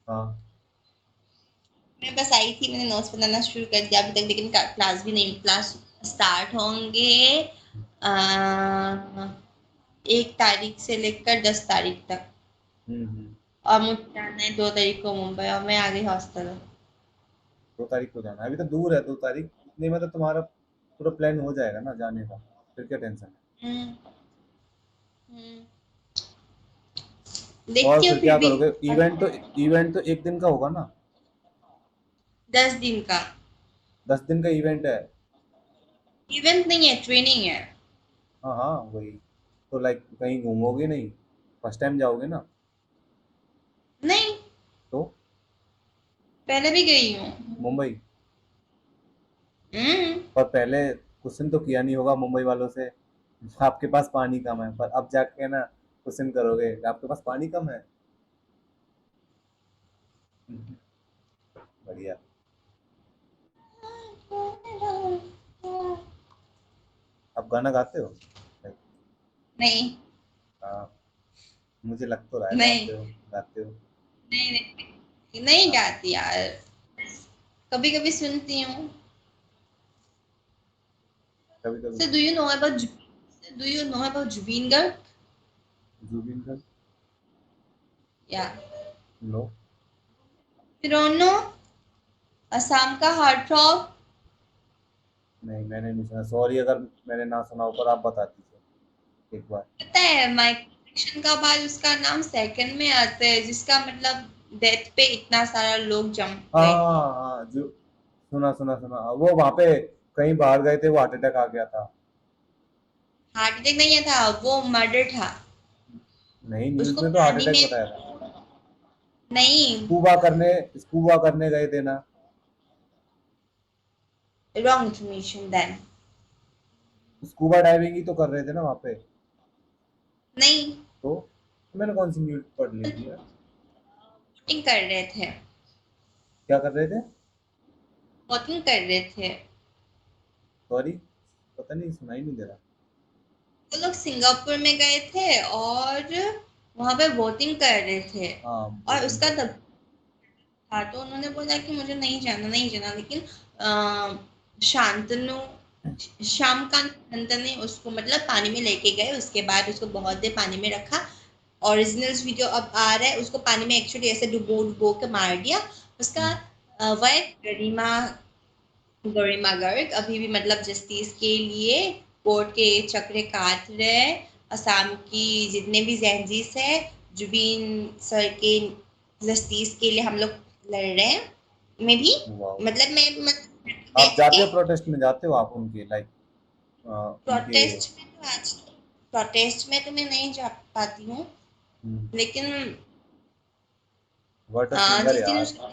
हाँ। मैं बस आई थी, मैंने नोट्स बनाना शुरू कर दिया अभी तक, लेकिन क्लास भी नहीं, क्लास स्टार्ट होंगे 1 तारीख से लेकर 10 तारीख तक। हम्म। और मुझे जाना है 2 तारीख को मुंबई, और मैं आ गई हॉस्टल। 2 तारीख को जाना है, अभी तो दूर है 2 तारीख, इतने में तो तुम्हारा पूरा प्लान हो जाएगा ना जाने का, फिर क्या टेंशन है। हम्म। हम्म। और देखती हूँ फिर फिर क्या भी। करोगे, इवेंट तो एक दिन का होगा ना। 10 दिन का 10 दिन का इवेंट है। इवेंट नहीं है, ट्रेनिंग है। हाँ हाँ वही। तो लाइक कहीं घूमोगे नहीं, फर्स्ट टाइम जाओगे ना। नहीं, तो पहले भी गई हूँ। मुंबई। हम्म। पर पहले क्वेश्चन तो किया नहीं होगा मुंबई वालों से, आपके पास पानी कम है, पर अब जाके ना क्वेश्चन करोगे कि आपके पास पानी कम है। बढ़िया। आप गाना गाते हो? नहीं, हाँ, मुझे लग तो रहा है नहीं, गाते हो, गाते हो। नहीं, नहीं, नहीं हाँ, गाती यार। कभी कभी सुनती हूँ। कभी कभी। So do you know about do you know about Jubin Garg? Zubeen का? Yeah. No. You don't know? Assam का हार्ट थ्रॉब। नहीं मैंने नहीं सुना, सॉरी अगर मैंने ना सुना हो, पर आप बता दीजिए एक बार। पता है माइकल जैक्सन का बाद उसका नाम सेकंड में आता है, जिसका मतलब डेथ पे इतना सारा लोग जम हाँ गए। हाँ हाँ, जो सुना सुना सुना, वो वहां पे कहीं बाहर गए थे, वो हार्ट अटैक आ गया था। हार्ट अटैक नहीं था, वो मर्डर था। नहीं, न्यूज उसको में तो हार्ट पानी अटैक में, बताया था। नहीं, स्कूबा करने गए थे ना। Wrong information then. Scuba diving ही तो कर रहे थे ना वहां पे। नहीं, तो मैंने कौन सी न्यूज पढ़ ली थी यार। वोटिंग कर रहे थे। क्या कर रहे थे? वोटिंग कर रहे थे। सॉरी, पता नहीं, सुनाई नहीं दे रहा। वो लोग सिंगापुर में गए थे और वहां पे वोटिंग कर रहे थे। हाँ, और बोटिंग उसका कर रहे तब था, तो उन्होंने बोला कि मुझे नहीं जाना, नहीं जाना, लेकिन शांतनु, श्यामकांत महंत ने उसको मतलब पानी में लेके गए, उसके बाद उसको बहुत देर पानी में रखा। ओरिजिनल्स वीडियो अब आ रहा है, उसको पानी में एक्चुअली ऐसे डुबो डुबो के मार दिया। थे। उसका वाइफ गरिमा गर्ग अभी भी मतलब जस्टिस के लिए कोर्ट के चक्रे काट रहे हैं। असम की जितने भी जैनजीस है, जुबीन सर के जस्टिस के लिए हम लोग लड़ रहे हैं। मैं भी वाह। मतलब मैं आप बैठ जाते के हो प्रोटेस्ट में, जाते हो आप उनके लाइक उनके। प्रोटेस्ट में तो मैं नहीं जा पाती हूँ, लेकिन व्हाट अ सिंगर जिस दिन यार। उसका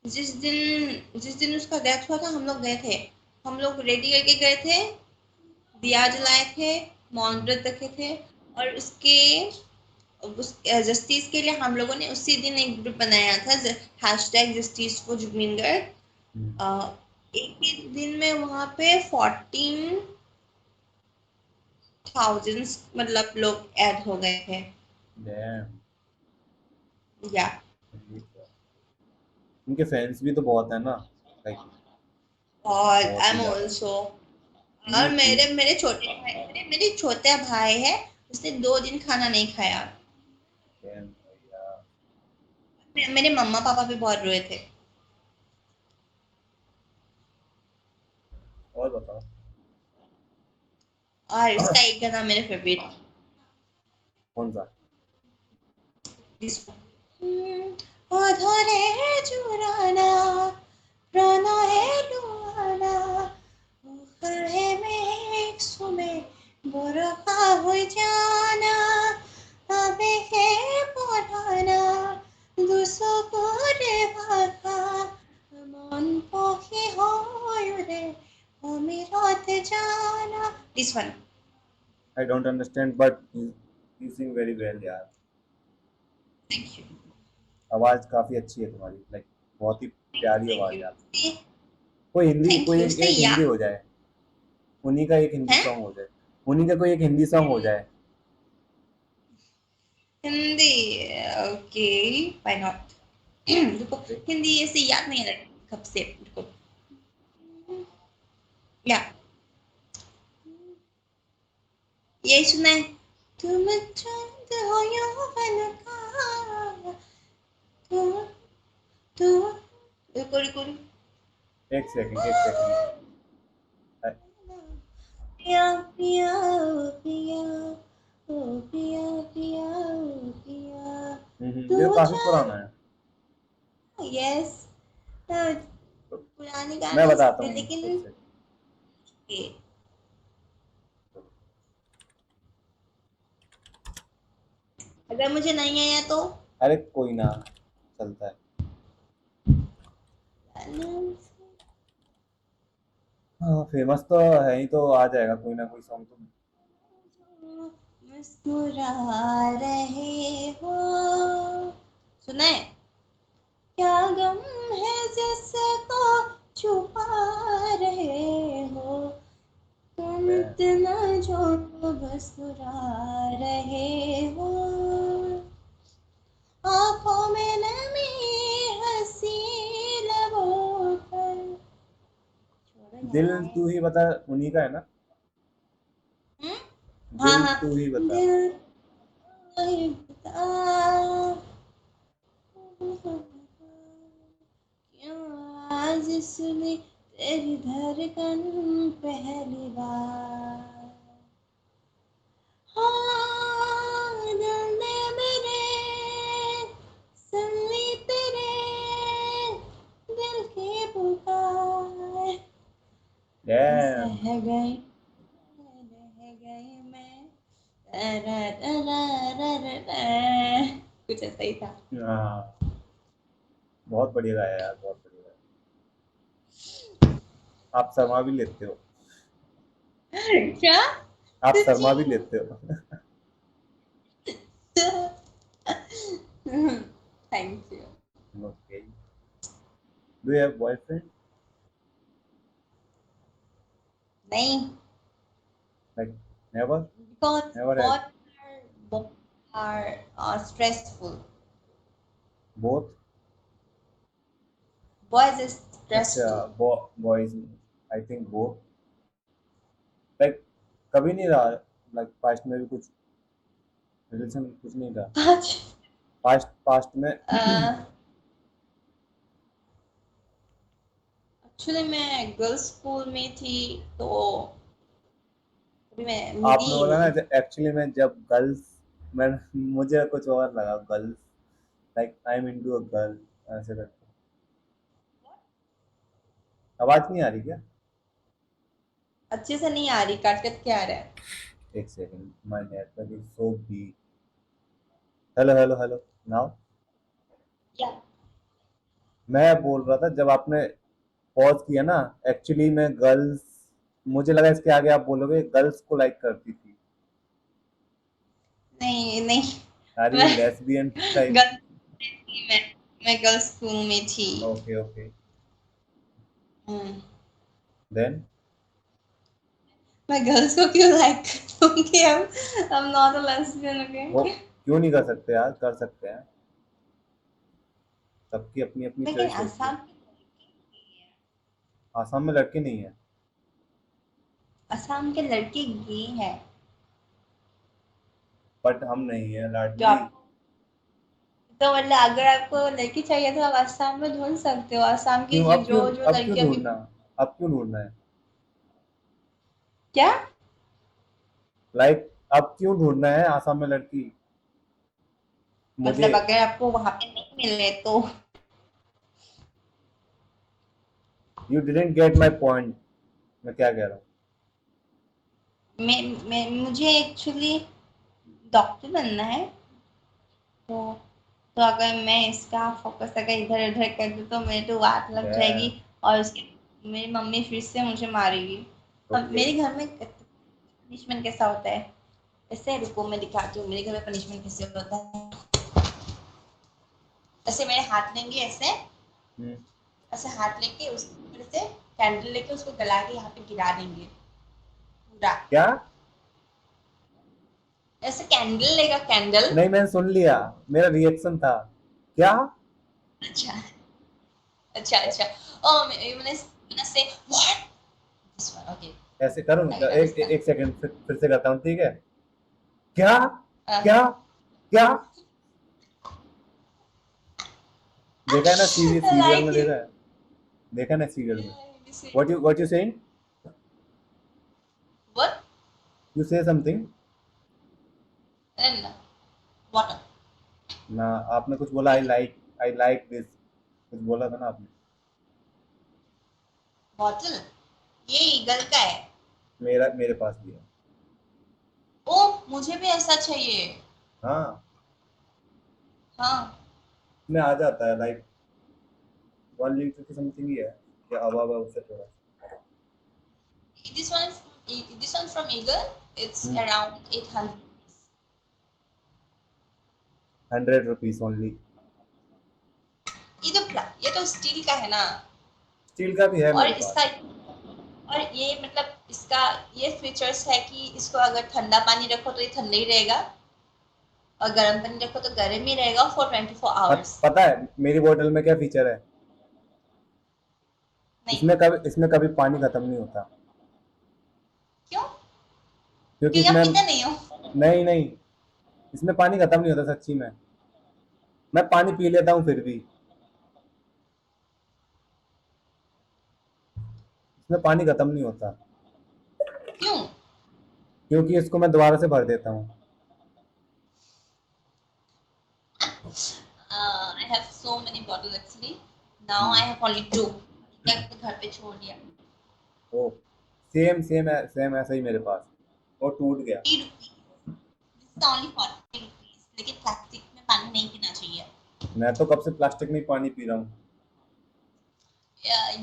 जिस दिन उसका डेथ हुआ था, हम लोग गए थे। हम लोग रेडी करके गए थे, दिया जलाए थे, मौन व्रत रखे थे। और उसके उस जस्टिस के लिए हम लोगों ने उसी दिन एक ग्रुप बनाया था, हैशटैग जस्टिस फॉर जुगमिंदर। एक ही दिन में वहां पे 14,000 मतलब लोग ऐड हो गए थे। डैम। या उनके फैंस भी तो बहुत है ना, लाइक और आई बहुत ही एम ज्यादा। ऑल्सो। और पीक पीक। मेरे छोटे भाई, मेरे छोटा भाई है, उसने 2 दिन खाना नहीं खाया। डैम भैया। मेरे मम्मा पापा भी बहुत रोए थे। और बताओ। और उसका एक गाना मेरे फेवरेट, कौन सा? অধরে জুড়ানা প্রাণ হে ডুবানা হে মেঘ সুমে বরফা হয়ে জানা আবেগে পড়ানা দুসো করে ভাষা মন পখি হয় রে অমিরতে জানা। This one. I don't understand but you sing very well यार। Thank you. आवाज काफी अच्छी है तुम्हारी, लाइक बहुत ही प्यारी Thank आवाज है you. आपकी। See, कोई हिंदी, thank कोई you. एक Say yeah. हिंदी हो जाए, उन्हीं का एक हिंदी है सॉन्ग हो जाए, उन्हीं का कोई एक हिंदी सॉन्ग हो जाए। हिंदी। Okay, why not. रुको, हिंदी ऐसे याद नहीं आ रहा कब से, रुको। या यही सुना है, तुम चांद हो यौवन का, तुम तुम, रुको रुको रुको। एक सेकंड। पिया पिया ओ पिया, ओ पिया पिया ओ पिया, ये तू काफी चांद। पुराना है। यस, तो पुराने मैं गाने बताता थे हूँ लेकिन एक सेकंड। ये, अगर मुझे नहीं आया तो अरे कोई ना, चलता है। हाँ फेमस तो है ही, तो आ जाएगा कोई ना कोई सॉन्ग तो। मुस्कुरा रहे हो, सुना है? क्या गम है जिसको छुपा रहे हो, तुम है। इतना जो मुस्कुरा रहे हो, आंखों में नमी, हंसी लबों पर, छोड़ो दिल यार। तू ही बता, उन्हीं का है ना? हम्म? हाँ दिल हाँ, तू ही बता। दिल ही बता, क्यों आज सुनी तेरी धड़कन पहली बार, हाँ दिल ने मेरे सुन ली तेरे दिल की पुकार, डैम। सह गई रह गई मैं, कुछ ऐसा ही था। हाँ बहुत बढ़िया गाया यार, बहुत बढ़िया गाया। आप शर्मा भी लेते हो। क्या? आप सच्ची? शर्मा भी लेते हो। Thank you. Okay. Do you have boyfriend? नहीं, like never? because never had? boys are stressful. Both? Boys is अच्छा, stressful. Boys. I think both. Like कभी नहीं रहा, लाइक पास्ट में भी कुछ रिलेशन कुछ नहीं था। आज पास्ट पास्ट में। एक्चुअली मैं गर्ल्स स्कूल में थी, तो अभी मैं मिली आपने ही बोला ना नहीं। एक्चुअली में जब गर्ल्स, मैं मुझे कुछ और लगा girls, like I am into a girl, ऐसे करके। आवाज नहीं आ रही क्या? अच्छे से नहीं आ रही, कट कट के आ रहा है। एक second, my network is so weak. Hello hello hello. Now या मैं बोल रहा था जब आपने पॉज किया ना, एक्चुअली में गर्ल्स, मुझे लगा इसके आगे आप बोलोगे गर्ल्स को लाइक करती थी। नहीं नहीं, आर यू मैं लेस्बियन टाइप? गर्ल्स थी, मैं गर्ल्स स्कूल में थी। Okay okay. हम्म, देन मैं गर्ल्स को क्यों लाइक करूंगी? I'm not a lesbian, वो okay? क्यों नहीं कर सकते यार, कर सकते हैं। सबकी अपनी अपनी लेकिन चॉइस होती है। असम की लड़की है, आसाम में लड़के नहीं है। असम के लड़के गे हैं। बट हम नहीं है जो लाडली। आप, तो मतलब अगर आपको लड़की चाहिए तो आप असम में ढूंढ सकते हो, असम की क्यों जो अब क्यों, जो जो अब क्यों लड़की अभी। ढूंढना? अब क्यों ढूंढना है? क्या? लाइक अब क्यों ढूंढना है आसाम में लड़की? मुझे, मतलब अगर आपको वहां पे नहीं मिले तो। You didn't get my point, मैं क्या कह रहा हूँ। मैं मुझे एक्चुअली डॉक्टर बनना है, तो तो अगर मैं इसका फोकस अगर इधर उधर कर दूँ तो मेरे तो वाट लग जाएगी, डैम। और उसके मेरी मम्मी फिर से मुझे मारेगी। अब ओके। मेरे घर में पनिशमेंट कैसा होता है, ऐसे रुको मैं दिखाती हूँ मेरे घर में पनिशमेंट कैसे होता है। ऐसे मेरे हाथ लेंगे, ऐसे हम्म। ऐसे हाथ लेके उस ऊपर से कैंडल लेके उसको गला के यहाँ पे गिरा देंगे पूरा। क्या? ऐसे कैंडल लेगा, कैंडल। नहीं मैंने सुन लिया, मेरा रिएक्शन था क्या? अच्छा अच्छा oh I'm gonna say what this one okay ऐसे करूँ? I understand एक सेकंड, फिर से करता हूँ, ठीक है? क्या? uh, क्या? क्या? देखा है ना, सीरियल like में देखा है? देखा है ना सीरियल में? yeah let me see What you saying? what You say something? and water ना, आपने कुछ बोला, आई लाइक दिस, कुछ बोला था ना आपने? bottle ये ईगल का है मेरे पास भी है। ओ मुझे भी ऐसा चाहिए हाँ, हाँ इसमें आ जाता है लाइक 1 लीटर की समथिंग ही है, या हवा हवा उससे थोड़ा। this one this one from Eagle it's hmm, around 800 ₹100 only. ये तो स्टील का है ना स्टील का भी है और मेरे पास। इसका और ये मतलब इसका ये फीचर्स है कि इसको अगर ठंडा पानी रखो तो ये ठंडा ही रहेगा और गर्म पानी रखो तो गर्म ही रहेगा फॉर 24 आवर्स पता है मेरी बोतल में क्या फीचर है? नहीं इसमें कभी पानी खत्म नहीं होता, क्यों क्योंकि क्योंकि आप इसमें, पीते नहीं हो नहीं नहीं, इसमें पानी खत्म नहीं होता सच्ची में। मैं पानी पी लेता हूँ फिर भी इसमें पानी खत्म नहीं होता, क्यों क्योंकि इसको मैं दोबारा से भर देता हूँ। I have so many bottle actually now hmm, I have only to घर पे छोड़ दिया ओ, सेम ऐसा ही मेरे पास, वो टूट गया। 40 rupees this is only 40 rupees लेकिन प्लास्टिक में पानी नहीं पीना चाहिए मैं तो कब से प्लास्टिक में ही पानी पी रहा हूँ।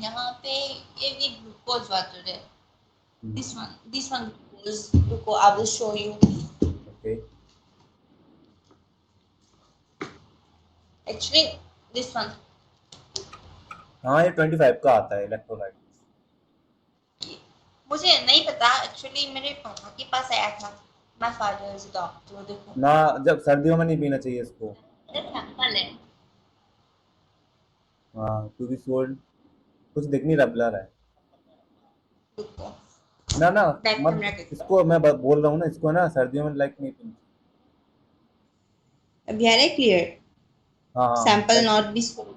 यहाँ पे ये ग्लूकोज वाटर है हम्म, this one glucose रुको I will show you okay. actually this one हाँ, ये 25 का आता है इलेक्ट्रोलाइट। मुझे नहीं पता एक्चुअली मेरे पापा के पास आया था my father is a doctor देखो ना, जब सर्दियों में नहीं पीना चाहिए इसको। ये सैंपल है हाँ, टू बी सोल्ड, कुछ दिख नहीं रहा, ब्लर है। रुको ना ना, बैक मत, कैमरा देखो इसको मैं बोल रहा हूँ ना, इसको ना सर्दियों में लाइक नहीं पीना। अभी आ रहा है क्लियर हाँ हाँ, सैंपल तब नॉट बी सोल्ड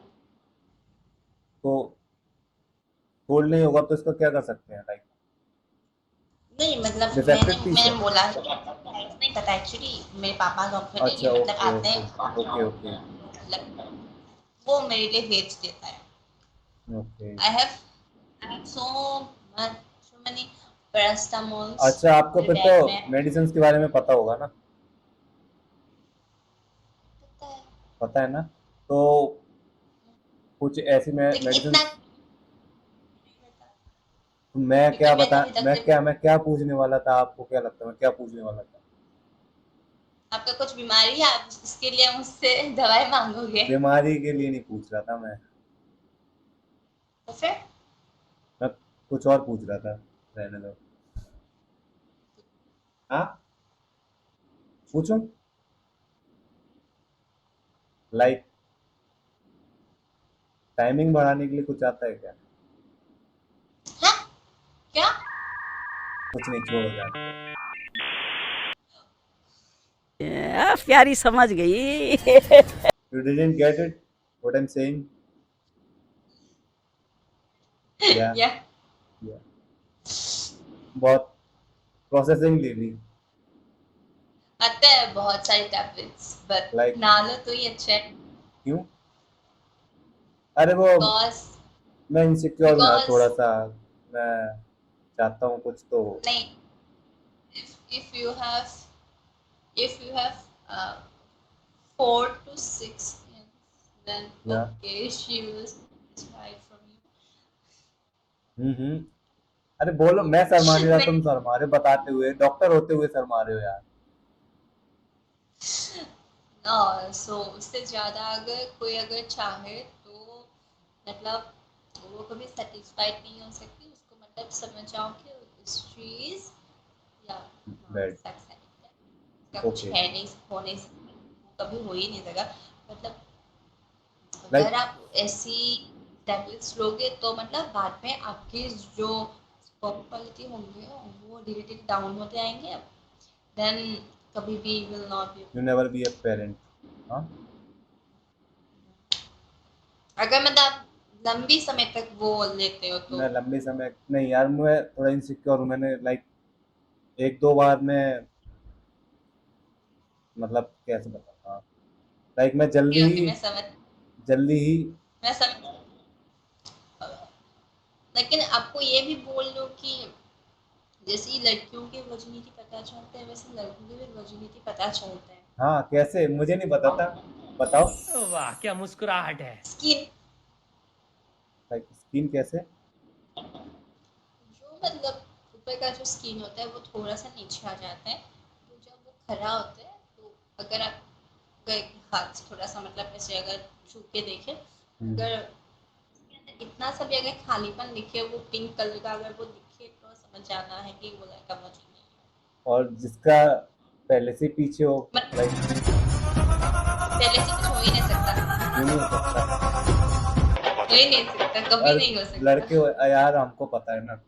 तो सोल्ड नहीं होगा तो इसका क्या कर सकते हैं लाइक? नहीं मतलब डिफेक्टेड पीस मैंने है? बोला नहीं पता एक्चुअली मेरे पापा डॉक्टर है अच्छा, ये मतलब ओके आते ओके, हैं ओके ओके, मतलब वो मेरे लिए भेज देता है okay. I have so much so many paracetamols अच्छा, आपको मेरे फिर तो बैग में मेडिसिन के बारे में पता होगा ना? पता है पता है ना? तो कुछ ऐसी लेकिन मेडिसिन, इतना मैं क्योंकि क्या मैं तो बता, अभी तक जब मैं क्या पूछने वाला था, आपको क्या लगता है मैं क्या पूछने वाला था? आपका कुछ बीमारी है आप इसके लिए मुझसे दवाई मांगोगे बीमारी के लिए नहीं पूछ रहा था मैं। तो फिर मैं कुछ और पूछ रहा था, रहने दो। हाँ, पूछो, लाइक टाइमिंग बढ़ाने के लिए कुछ आता है क्या? हाँ क्या कुछ नहीं, छोड़ो, जाने दो। प्यारी समझ गई। You didn't get it what I'm saying? या या या बहुत प्रोसेसिंग ले ली, आता है बहुत सारी टैबलेट्स बट लाइक ना लो तो ही अच्छा है क्यों? अरे वो, बिकॉज मैं इनसिक्योर हूँ यार बिकॉज थोड़ा सा, मैं चाहता हूँ कुछ तो। नहीं if you have if you have 4 to 6 years then या okay she will try from हम्म, अरे बोलो, मैं शर्मा नहीं रहा, you तुम शर्मा रहे हो, बताते हुए, डॉक्टर होते हुए शर्मा रहे हो यार। सो उससे ज़्यादा अगर कोई अगर चाहे तो मतलब वो कभी सेटिस्फाइड नहीं हो सकती उसको मतलब समझ आओ कि चीज़ या बैड, सेक्स एडिक्ट है इसका कुछ ओके। है नहीं हो नहीं सकता वो कभी हो ही नहीं सका मतलब लाइक अगर आप ऐसी टैबलेट्स लोगे तो मतलब बाद में आपके जो स्पर्म क्वालिटी होंगे वो धीरे धीरे डाउन होते आएंगे, देन कभी भी will not be. You never be a parent. हाँ, अगर मतलब आप लंबी समय तक वो लेते हो तो मैं लंबे समय नहीं यार, मैं थोड़ा इनसिक्योर हूँ। मैंने लाइक एक दो बार मैं, मतलब कैसे बताता, लाइक मैं ओके ओके, जल्दी ही मैं समझ, लेकिन आपको ये भी बोल लो कि जैसे लड़कियों के वर्जिनिटी पता चलता है वैसे लड़कों के भी वर्जिनिटी पता चलता है। हाँ, कैसे मुझे नहीं पता था, बताओ। वाह क्या मुस्कुराहट है। स्किन, लाइक स्किन कैसे? जो मतलब ऊपर का जो स्किन होता है वो थोड़ा सा नीचे आ जाता है, तो जब वो खरा होता है तो अगर आप हाथ से थोड़ा सा मतलब ऐसे अगर छू के देखें, अगर उसके अंदर इतना सा भी अगर खालीपन दिखे, वो पिंक कलर का अगर वो दिखे तो समझ जाना है कि वो लड़का मौजूद नहीं है। और जिसका पहले से पीछे हो, लाइक पहले से कुछ हो ही नहीं सकता, क्यों नहीं हो सकता? हो ही नहीं सकता, कभी नहीं हो सकता। लड़के हो यार, हमको पता है ना।